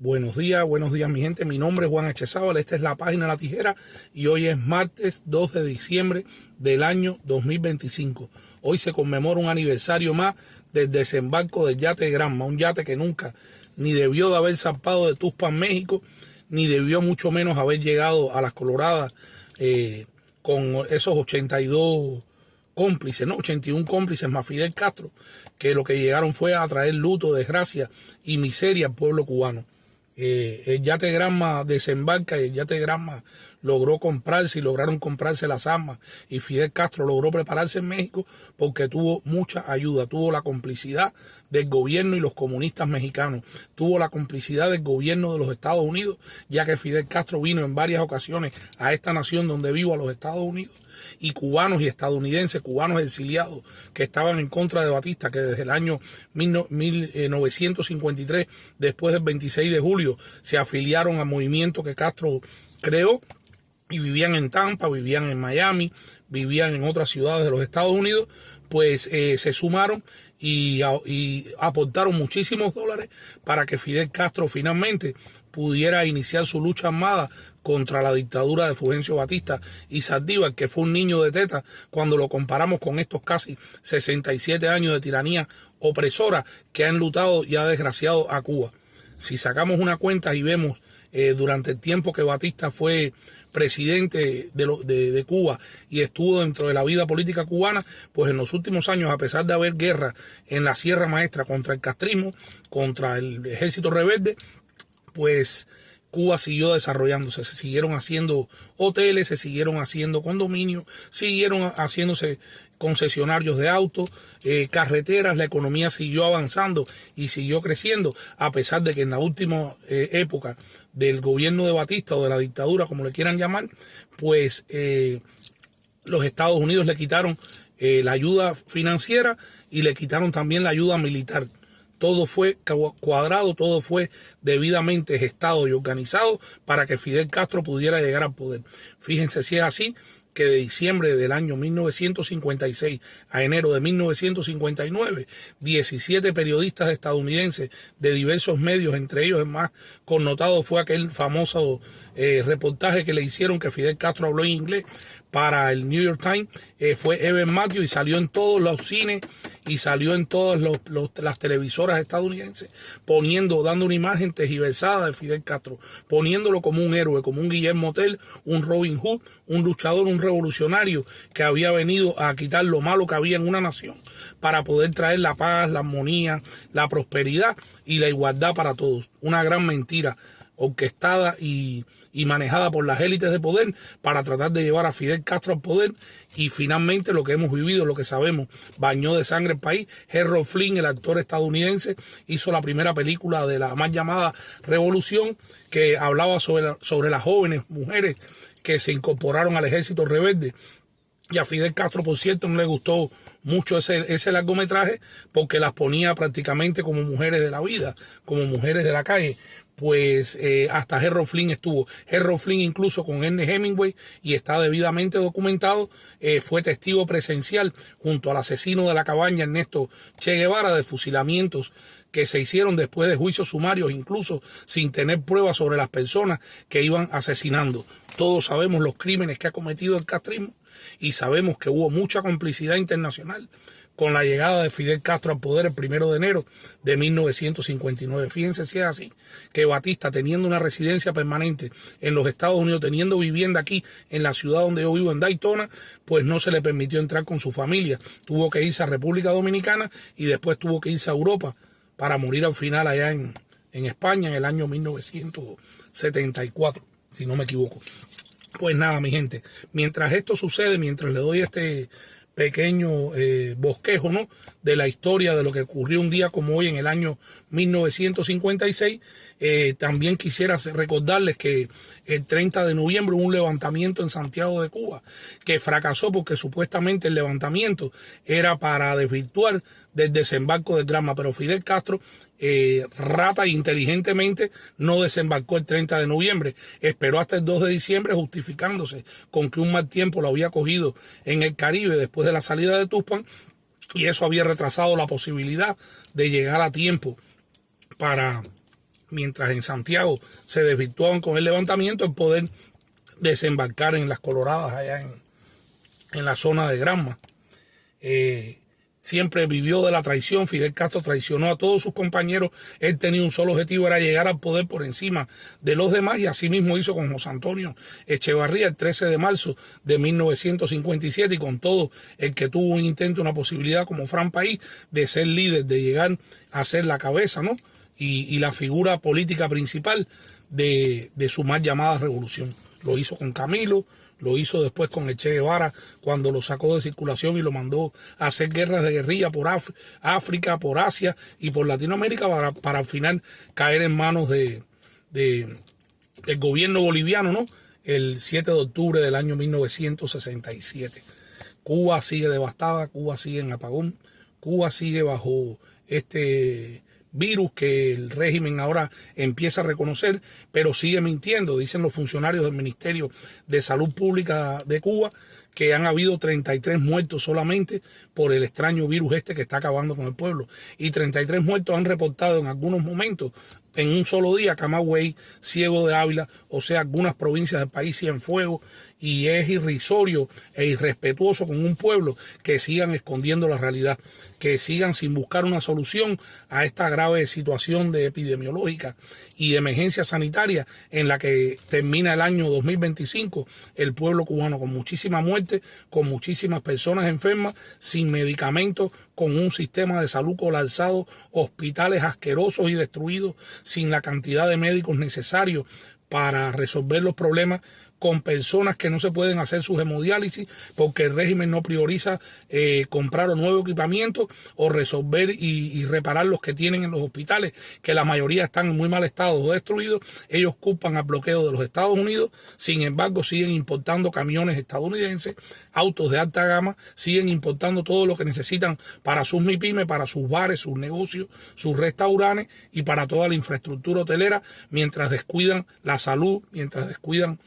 Buenos días mi gente, mi nombre es Juan Echezábal, esta es la página La Tijera y hoy es martes 2 de diciembre del año 2025. Hoy se conmemora un aniversario más del desembarco del yate Granma, un yate que nunca ni debió de haber zarpado de Tuxpan, México, ni debió mucho menos haber llegado a las Coloradas con esos 82 cómplices, ¿no? 81 cómplices más Fidel Castro, que lo que llegaron fue a traer luto, desgracia y miseria al pueblo cubano. El yate Granma desembarca y el yate Granma logró comprarse y lograron comprarse las armas, y Fidel Castro logró prepararse en México porque tuvo mucha ayuda, tuvo la complicidad del gobierno y los comunistas mexicanos, tuvo la complicidad del gobierno de los Estados Unidos, ya que Fidel Castro vino en varias ocasiones a esta nación donde vivo, a los Estados Unidos, y cubanos y estadounidenses, cubanos exiliados que estaban en contra de Batista, que desde el año 1953, después del 26 de julio, se afiliaron al movimiento que Castro creó y vivían en Tampa, vivían en Miami, vivían en otras ciudades de los Estados Unidos, pues se sumaron y aportaron muchísimos dólares para que Fidel Castro finalmente pudiera iniciar su lucha armada contra la dictadura de Fulgencio Batista y Saldívar, que fue un niño de teta cuando lo comparamos con estos casi 67 años de tiranía opresora que han enlutado y ha desgraciado a Cuba. Si sacamos una cuenta y vemos durante el tiempo que Batista fue presidente de Cuba y estuvo dentro de la vida política cubana, pues en los últimos años, a pesar de haber guerra en la Sierra Maestra contra el castrismo, contra el ejército rebelde, pues Cuba siguió desarrollándose, se siguieron haciendo hoteles, se siguieron haciendo condominios, siguieron haciéndose concesionarios de autos, carreteras, la economía siguió avanzando y siguió creciendo, a pesar de que en la última época del gobierno de Batista o de la dictadura, como le quieran llamar, pues los Estados Unidos le quitaron la ayuda financiera y le quitaron también la ayuda militar. Todo fue cuadrado, todo fue debidamente gestado y organizado para que Fidel Castro pudiera llegar al poder. Fíjense si es así, que de diciembre del año 1956 a enero de 1959, 17 periodistas estadounidenses de diversos medios, entre ellos el más connotado fue aquel famoso reportaje que le hicieron que Fidel Castro habló en inglés para el New York Times, fue Evan Matthews, y salió en todos los cines y salió en todas las televisoras estadounidenses, dando una imagen tergiversada de Fidel Castro, poniéndolo como un héroe, como un Guillermo Tell, un Robin Hood, un luchador, un revolucionario que había venido a quitar lo malo que había en una nación para poder traer la paz, la armonía, la prosperidad y la igualdad para todos. Una gran mentira orquestada y manejada por las élites de poder para tratar de llevar a Fidel Castro al poder, y finalmente lo que hemos vivido, lo que sabemos, bañó de sangre el país. Errol Flynn, el actor estadounidense, hizo la primera película de la más llamada Revolución, que hablaba sobre las jóvenes mujeres que se incorporaron al ejército rebelde, y a Fidel Castro, por cierto, no le gustó mucho ese largometraje porque las ponía prácticamente como mujeres de la vida, como mujeres de la calle. Pues hasta Errol Flynn estuvo. Errol Flynn incluso con Ernest Hemingway, y está debidamente documentado, fue testigo presencial junto al asesino de la cabaña Ernesto Che Guevara de fusilamientos que se hicieron después de juicios sumarios, incluso sin tener pruebas sobre las personas que iban asesinando. Todos sabemos los crímenes que ha cometido el castrismo y sabemos que hubo mucha complicidad internacional con la llegada de Fidel Castro al poder el 1 de enero de 1959. Fíjense si es así, que Batista, teniendo una residencia permanente en los Estados Unidos, teniendo vivienda aquí en la ciudad donde yo vivo, en Daytona, pues no se le permitió entrar con su familia. Tuvo que irse a República Dominicana y después tuvo que irse a Europa para morir al final allá en España en el año 1974, si no me equivoco. Pues nada, mi gente, mientras esto sucede, mientras le doy este pequeño bosquejo, ¿no?, de la historia de lo que ocurrió un día como hoy en el año 1956, también quisiera recordarles que el 30 de noviembre hubo un levantamiento en Santiago de Cuba que fracasó porque supuestamente el levantamiento era para desvirtuar del desembarco del Granma, pero Fidel Castro, rata inteligentemente, no desembarcó el 30 de noviembre, esperó hasta el 2 de diciembre justificándose con que un mal tiempo lo había cogido en el Caribe después de la salida de Tuxpan, y eso había retrasado la posibilidad de llegar a tiempo para mientras en Santiago se desvirtuaban con el levantamiento, el poder desembarcar en las Coloradas, allá en la zona de Granma. Siempre vivió de la traición. Fidel Castro traicionó a todos sus compañeros. Él tenía un solo objetivo, era llegar al poder por encima de los demás, y así mismo hizo con José Antonio Echevarría el 13 de marzo de 1957, y con todo el que tuvo un intento, una posibilidad como Fran País de ser líder, de llegar a ser la cabeza, ¿no? Y la figura política principal de su mal llamada revolución. Lo hizo con Camilo, lo hizo después con el Che Guevara cuando lo sacó de circulación y lo mandó a hacer guerras de guerrilla por África, por Asia y por Latinoamérica para al final caer en manos del gobierno boliviano, ¿no? El 7 de octubre del año 1967. Cuba sigue devastada, Cuba sigue en apagón, Cuba sigue bajo este virus que el régimen ahora empieza a reconocer, pero sigue mintiendo. Dicen los funcionarios del Ministerio de Salud Pública de Cuba que han habido 33 muertos solamente por el extraño virus este que está acabando con el pueblo. Y 33 muertos han reportado en algunos momentos, en un solo día, Camagüey, Ciego de Ávila, o sea, algunas provincias del país siguen fuego, y es irrisorio e irrespetuoso con un pueblo que sigan escondiendo la realidad, que sigan sin buscar una solución a esta grave situación de epidemiológica y de emergencia sanitaria en la que termina el año 2025 el pueblo cubano, con muchísima muerte, con muchísimas personas enfermas, sin medicamentos, con un sistema de salud colapsado, hospitales asquerosos y destruidos, sin la cantidad de médicos necesarios para resolver los problemas, con personas que no se pueden hacer sus hemodiálisis porque el régimen no prioriza comprar o nuevo equipamiento o resolver y reparar los que tienen en los hospitales, que la mayoría están en muy mal estado o destruidos. Ellos culpan al bloqueo de los Estados Unidos, sin embargo siguen importando camiones estadounidenses, autos de alta gama, siguen importando todo lo que necesitan para sus MIPYME, para sus bares, sus negocios, sus restaurantes y para toda la infraestructura hotelera, mientras descuidan la salud, mientras descuidan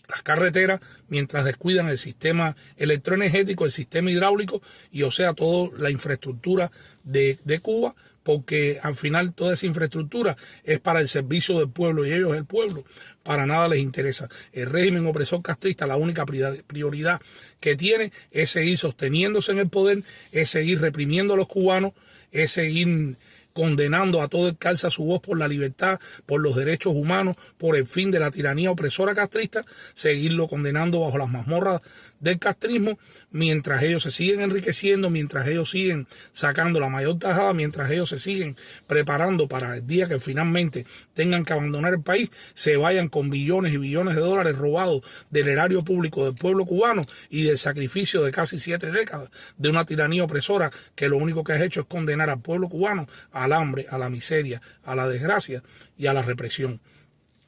las carreteras, mientras descuidan el sistema electroenergético, el sistema hidráulico y o sea, toda la infraestructura de Cuba, porque al final toda esa infraestructura es para el servicio del pueblo y ellos, el pueblo, para nada les interesa. El régimen opresor castrista, la única prioridad que tiene es seguir sosteniéndose en el poder, es seguir reprimiendo a los cubanos, es seguir condenando a todo el que alza su voz por la libertad, por los derechos humanos, por el fin de la tiranía opresora castrista, seguirlo condenando bajo las mazmorras del castrismo, mientras ellos se siguen enriqueciendo, mientras ellos siguen sacando la mayor tajada, mientras ellos se siguen preparando para el día que finalmente tengan que abandonar el país, se vayan con billones y billones de dólares robados del erario público del pueblo cubano y del sacrificio de casi 7 décadas de una tiranía opresora que lo único que ha hecho es condenar al pueblo cubano al hambre, a la miseria, a la desgracia y a la represión.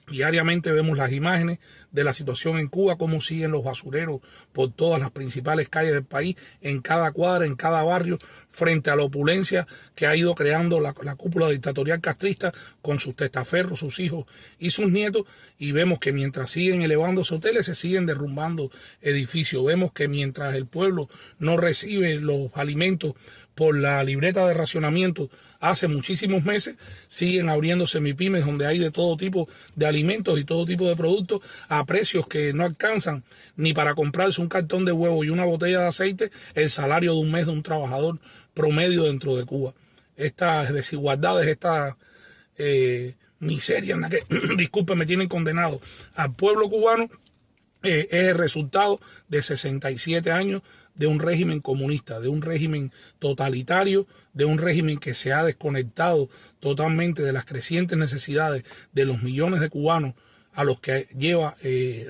Diariamente vemos las imágenes de la situación en Cuba, cómo siguen los basureros por todas las principales calles del país, en cada cuadra, en cada barrio, frente a la opulencia que ha ido creando la cúpula dictatorial castrista con sus testaferros, sus hijos y sus nietos, y vemos que mientras siguen elevándose hoteles, se siguen derrumbando edificios. Vemos que mientras el pueblo no recibe los alimentos por la libreta de racionamiento hace muchísimos meses, siguen abriéndose MIPYMES donde hay de todo tipo de alimentos y todo tipo de productos a precios que no alcanzan ni para comprarse un cartón de huevo y una botella de aceite el salario de un mes de un trabajador promedio dentro de Cuba. Estas desigualdades, esta miseria en la que, disculpen, me tienen condenado al pueblo cubano, es el resultado de 67 años de un régimen comunista, de un régimen totalitario, de un régimen que se ha desconectado totalmente de las crecientes necesidades de los millones de cubanos a los que lleva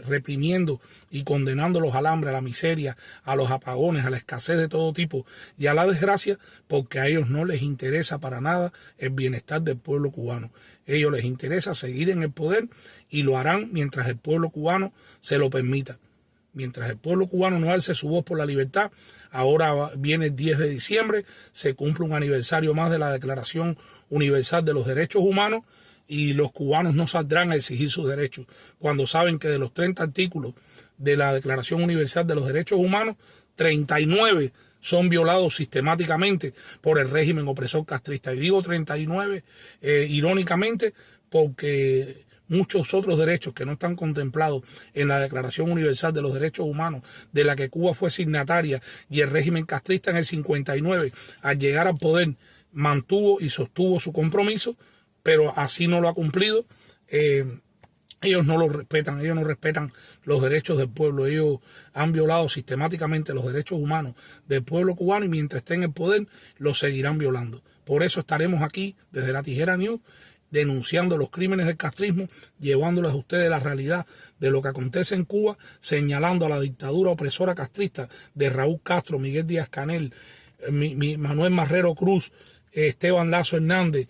reprimiendo y condenándolos al hambre, a la miseria, a los apagones, a la escasez de todo tipo y a la desgracia, porque a ellos no les interesa para nada el bienestar del pueblo cubano. A ellos les interesa seguir en el poder y lo harán mientras el pueblo cubano se lo permita. Mientras el pueblo cubano no alce su voz por la libertad, ahora viene el 10 de diciembre, se cumple un aniversario más de la Declaración Universal de los Derechos Humanos y los cubanos no saldrán a exigir sus derechos cuando saben que de los 30 artículos de la Declaración Universal de los Derechos Humanos, 39 son violados sistemáticamente por el régimen opresor castrista. Y digo 39 irónicamente porque muchos otros derechos que no están contemplados en la Declaración Universal de los Derechos Humanos, de la que Cuba fue signataria, y el régimen castrista en el 59, al llegar al poder, mantuvo y sostuvo su compromiso, pero así no lo ha cumplido. Ellos no lo respetan, ellos no respetan los derechos del pueblo, ellos han violado sistemáticamente los derechos humanos del pueblo cubano y mientras estén en el poder los seguirán violando. Por eso estaremos aquí desde La Tijera News denunciando los crímenes del castrismo, llevándoles a ustedes la realidad de lo que acontece en Cuba, señalando a la dictadura opresora castrista de Raúl Castro, Miguel Díaz-Canel, Manuel Marrero Cruz, Esteban Lazo Hernández,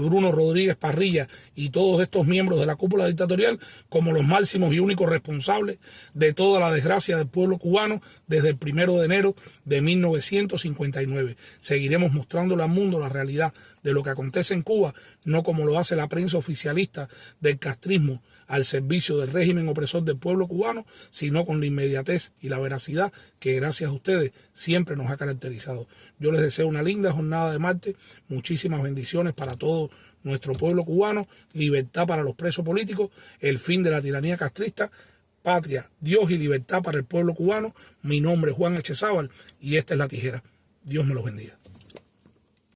Bruno Rodríguez Parrilla y todos estos miembros de la cúpula dictatorial como los máximos y únicos responsables de toda la desgracia del pueblo cubano desde el 1 de enero de 1959. Seguiremos mostrándole al mundo la realidad de lo que acontece en Cuba, no como lo hace la prensa oficialista del castrismo al servicio del régimen opresor del pueblo cubano, sino con la inmediatez y la veracidad que gracias a ustedes siempre nos ha caracterizado. Yo les deseo una linda jornada de martes, muchísimas bendiciones para todo nuestro pueblo cubano, libertad para los presos políticos, el fin de la tiranía castrista, patria, Dios y libertad para el pueblo cubano. Mi nombre es Juan Echezábal y esta es La Tijera. Dios me los bendiga.